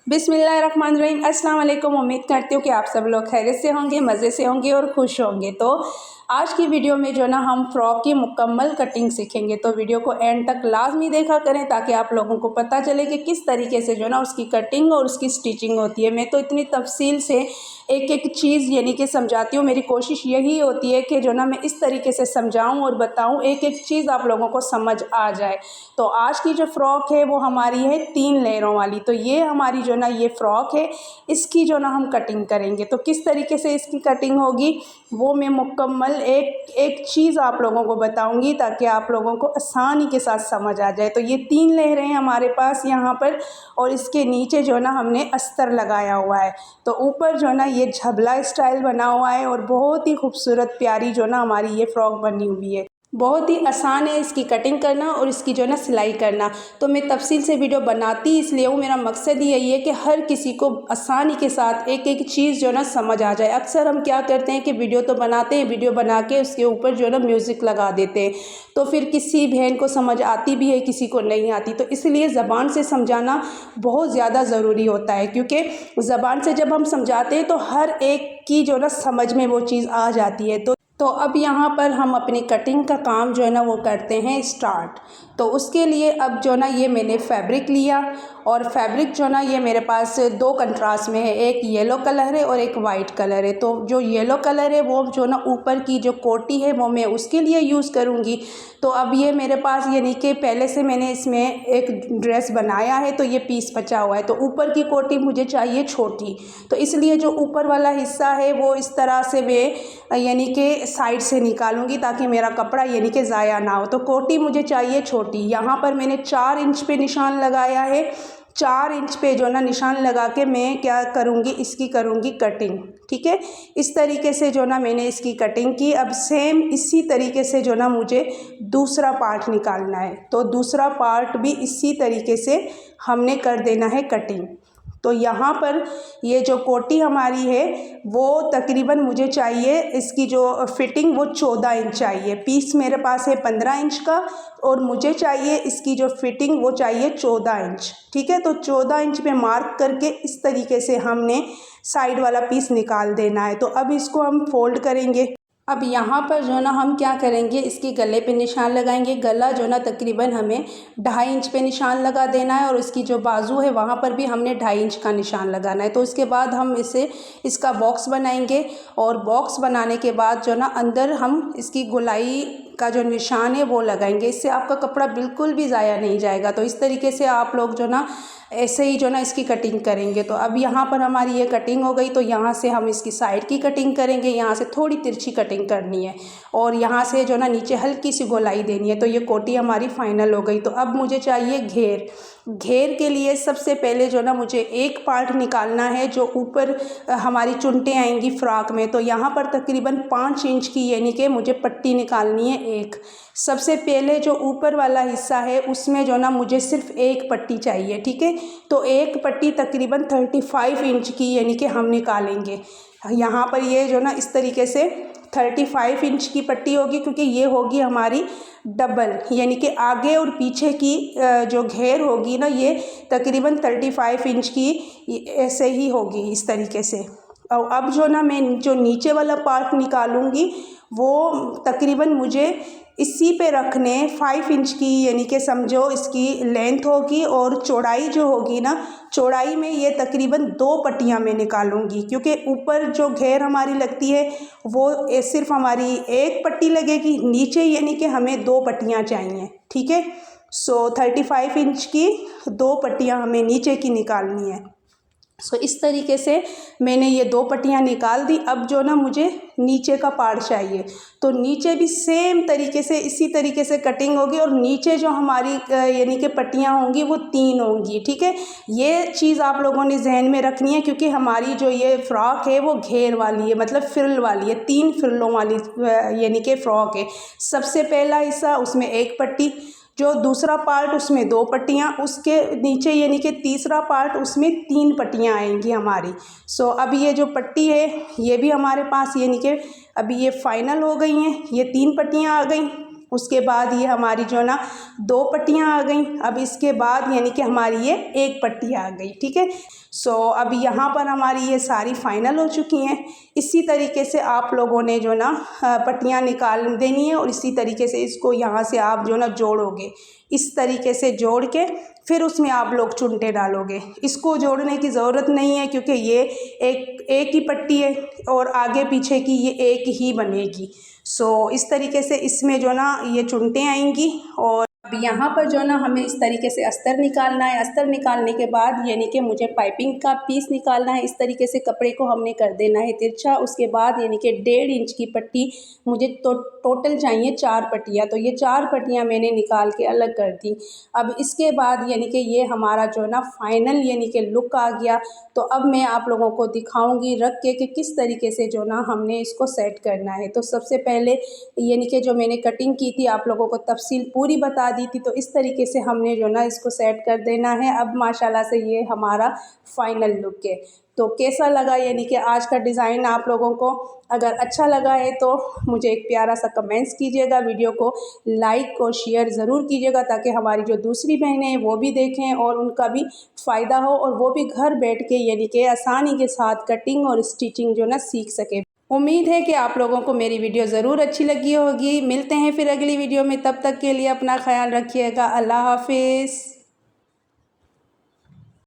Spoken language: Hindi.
बिस्मिल्लाहिर्रहमानिर्रहीम। अस्सलाम वालेकुम। उम्मीद करती हूँ कि आप सब लोग खैरियत से होंगे, मज़े से होंगे और खुश होंगे। तो आज की वीडियो में जो ना हम फ़्रॉक की मुकम्मल कटिंग सीखेंगे, तो वीडियो को एंड तक लाजमी देखा करें ताकि आप लोगों को पता चले कि किस तरीके से जो ना उसकी कटिंग और उसकी स्टिचिंग होती है। मैं तो इतनी तफसील से एक एक चीज़ यानी कि समझाती हूँ। मेरी कोशिश यही होती है कि जो ना मैं इस तरीके से समझाऊँ और बताऊँ, एक एक चीज़ आप लोगों को समझ आ जाए। तो आज की जो फ़्रॉक है वो हमारी है 3 लेयरों वाली। तो ये हमारी जो ना ये फ़्रॉक है, इसकी जो ना हम कटिंग करेंगे। तो किस तरीके से इसकी कटिंग होगी वो मैं मुकम्मल एक एक चीज़ आप लोगों को बताऊंगी ताकि आप लोगों को आसानी के साथ समझ आ जाए। तो ये 3 लेयरें हैं हमारे पास यहाँ पर, और इसके नीचे जो ना हमने अस्तर लगाया हुआ है। तो ऊपर जो ना ये झबला स्टाइल बना हुआ है और बहुत ही खूबसूरत प्यारी जो ना हमारी ये फ़्रॉक बनी हुई है। बहुत ही आसान है इसकी कटिंग करना और इसकी जो ना सिलाई करना। तो मैं तफसील से वीडियो बनाती इसलिए हूँ, मेरा मकसद यही है कि हर किसी को आसानी के साथ एक एक चीज़ जो ना समझ आ जाए। अक्सर हम क्या करते हैं कि वीडियो तो बनाते हैं, वीडियो बना के उसके ऊपर जो ना म्यूज़िक लगा देते हैं, तो फिर किसी बहन को समझ आती भी है, किसी को नहीं आती। तो इसलिए ज़बान से समझाना बहुत ज़्यादा ज़रूरी होता है, क्योंकि ज़बान से जब हम समझाते हैं तो हर एक की जो ना समझ में वो चीज़ आ जाती है। तो अब यहाँ पर हम अपनी कटिंग का काम जो है ना वो करते हैं स्टार्ट। तो उसके लिए अब जो ना ये मैंने फैब्रिक लिया, और फैब्रिक जो ना ये मेरे पास 2 कंट्रास्ट में है, एक येलो कलर है और एक वाइट कलर है। तो जो येलो कलर है वो जो ना ऊपर की जो कोटी है वो मैं उसके लिए यूज़ करूँगी। तो अब ये मेरे पास यानी कि पहले से मैंने इसमें एक ड्रेस बनाया है, तो ये पीस बचा हुआ है। तो ऊपर की कोटी मुझे चाहिए छोटी, तो इसलिए जो ऊपर वाला हिस्सा है वो इस तरह से मैं यानी कि साइड से निकालूंगी ताकि मेरा कपड़ा यानी कि ज़ाया ना हो। तो कोटी मुझे चाहिए छोटी। यहाँ पर मैंने 4 इंच पे निशान लगाया है। 4 इंच पे जो ना निशान लगा के मैं क्या करूँगी, इसकी करूँगी कटिंग। ठीक है, इस तरीके से जो ना मैंने इसकी कटिंग की। अब सेम इसी तरीके से जो ना मुझे दूसरा पार्ट निकालना है, तो दूसरा पार्ट भी इसी तरीके से हमने कर देना है कटिंग। तो यहाँ पर ये जो कोटी हमारी है वो तकरीबन मुझे चाहिए, इसकी जो फिटिंग वो 14 इंच चाहिए। पीस मेरे पास है 15 इंच का, और मुझे चाहिए इसकी जो फिटिंग वो चाहिए 14 इंच। ठीक है, तो 14 इंच पे मार्क करके इस तरीके से हमने साइड वाला पीस निकाल देना है। तो अब इसको हम फोल्ड करेंगे। अब यहाँ पर जो ना हम क्या करेंगे, इसके गले पे निशान लगाएंगे। गला जो ना तकरीबन हमें 2.5 इंच पे निशान लगा देना है, और इसकी जो बाजू है वहाँ पर भी हमने 2.5 इंच का निशान लगाना है। तो इसके बाद हम इसका बॉक्स बनाएंगे, और बॉक्स बनाने के बाद जो ना अंदर हम इसकी गोलाई का जो निशान है वो लगाएंगे। इससे आपका कपड़ा बिल्कुल भी ज़ाया नहीं जाएगा। तो इस तरीके से आप लोग जो ना ऐसे ही जो ना इसकी कटिंग करेंगे। तो अब यहाँ पर हमारी ये कटिंग हो गई। तो यहाँ से हम इसकी साइड की कटिंग करेंगे। यहाँ से थोड़ी तिरछी कटिंग करनी है, और यहाँ से जो ना नीचे हल्की सी गोलाई देनी है। तो ये कोटी हमारी फाइनल हो गई। तो अब मुझे चाहिए घेर। घेर के लिए सबसे पहले जो ना मुझे एक पार्ट निकालना है जो ऊपर हमारी चुनटें आएंगी फ्रॉक में। तो यहाँ पर तकरीबन 5 इंच की यानी कि मुझे पट्टी निकालनी है एक। सबसे पहले जो ऊपर वाला हिस्सा है उसमें जो ना मुझे सिर्फ एक पट्टी चाहिए। ठीक है, तो एक पट्टी तकरीबन 35 इंच की यानी कि हम निकालेंगे। यहाँ पर ये जो ना इस तरीके से 35 इंच की पट्टी होगी, क्योंकि ये होगी हमारी डबल, यानी कि आगे और पीछे की जो घेर होगी ना ये तकरीबन 35 इंच की ऐसे ही होगी इस तरीके से। और अब जो ना मैं जो नीचे वाला पार्ट निकालूंगी वो तकरीबन मुझे इसी पे रखने 5 इंच की यानी कि समझो इसकी लेंथ होगी, और चौड़ाई जो होगी ना, चौड़ाई में ये तकरीबन 2 पट्टियाँ मैं निकालूंगी, क्योंकि ऊपर जो घेर हमारी लगती है वो सिर्फ हमारी एक पट्टी लगेगी, नीचे यानी कि हमें 2 पट्टियाँ चाहिए। ठीक है, सो 35 इंच की 2 पट्टियाँ हमें नीचे की निकालनी है। सो इस तरीके से मैंने ये 2 पट्टियाँ निकाल दी। अब जो ना मुझे नीचे का पार्ट चाहिए, तो नीचे भी सेम तरीके से इसी तरीके से कटिंग होगी, और नीचे जो हमारी यानी कि पट्टियाँ होंगी वो 3 होंगी। ठीक है, ये चीज़ आप लोगों ने जहन में रखनी है, क्योंकि हमारी जो ये फ़्रॉक है वो घेर वाली है, मतलब फ्रिल वाली है, 3 फ्रिलों वाली यानी कि फ़्रॉक है। सबसे पहला हिस्सा उसमें एक पट्टी, जो दूसरा पार्ट उसमें 2 पट्टियाँ, उसके नीचे यानी कि तीसरा पार्ट उसमें 3 पट्टियाँ आएंगी हमारी। सो अब ये जो पट्टी है ये भी हमारे पास यानी कि अभी ये फाइनल हो गई हैं, ये 3 पट्टियाँ आ गई। उसके बाद ये हमारी जो ना 2 पट्टियाँ आ गई। अब इसके बाद यानी कि हमारी ये 1 पट्टी आ गई, ठीक है। सो अब यहाँ पर हमारी ये सारी फाइनल हो चुकी हैं। इसी तरीके से आप लोगों ने जो ना पट्टियाँ निकाल देनी है और इसी तरीके से इसको यहाँ से आप जो ना जोड़ोगे। इस तरीके से जोड़ के फिर उसमें आप लोग चुनटे डालोगे। इसको जोड़ने की ज़रूरत नहीं है क्योंकि ये एक ही पट्टी है और आगे पीछे की ये एक ही बनेगी। सो इस तरीके से इसमें जो ना ये चुनटे आएंगी। और अब यहाँ पर जो ना हमें इस तरीके से अस्तर निकालना है। अस्तर निकालने के बाद यानी कि मुझे पाइपिंग का पीस निकालना है। इस तरीके से कपड़े को हमने कर देना है तिरछा। उसके बाद यानी कि 1.5 इंच की पट्टी मुझे तो टोटल चाहिए 4 पट्टियाँ, तो ये 4 पट्टियाँ मैंने निकाल के अलग कर दी। अब इसके बाद यानी कि ये हमारा जो ना फाइनल यानी कि लुक आ गया। तो अब मैं आप लोगों को दिखाऊंगी रख के कि किस तरीके से जो ना हमने इसको सेट करना है। तो सबसे पहले यानी कि जो मैंने कटिंग की थी आप लोगों को तफसील पूरी बता दी थी, तो इस तरीके से हमने जो ना इसको सेट कर देना है। अब माशाल्लाह से ये हमारा फाइनल लुक है। तो कैसा लगा यानी कि आज का डिज़ाइन आप लोगों को? अगर अच्छा लगा है तो मुझे एक प्यारा सा कमेंट्स कीजिएगा, वीडियो को लाइक और शेयर ज़रूर कीजिएगा ताकि हमारी जो दूसरी बहनें हैं वो भी देखें और उनका भी फ़ायदा हो और वो भी घर बैठ के यानी कि आसानी के साथ कटिंग और स्टिचिंग जो ना सीख सके। उम्मीद है कि आप लोगों को मेरी वीडियो ज़रूर अच्छी लगी होगी। मिलते हैं फिर अगली वीडियो में, तब तक के लिए अपना ख्याल रखिएगा। अल्लाह हाफिज़।